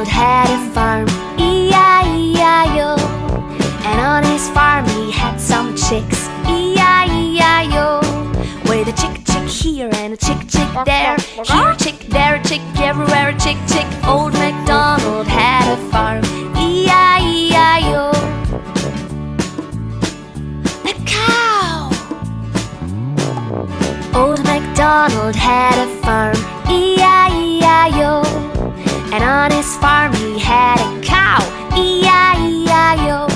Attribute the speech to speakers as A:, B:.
A: MacDonald had a farm, E-I-E-I-O. And on his farm he had some chicks, E-I-E-I-O. With a chick here and a chick there, here a chick, there a chick, everywhere a chick. Old MacDonald had a farm, E-I-E-I-O. A cow. Old MacDonald had a farm, E-I-E-I-O. And on his farm he had a cow, E-I-E-I-O.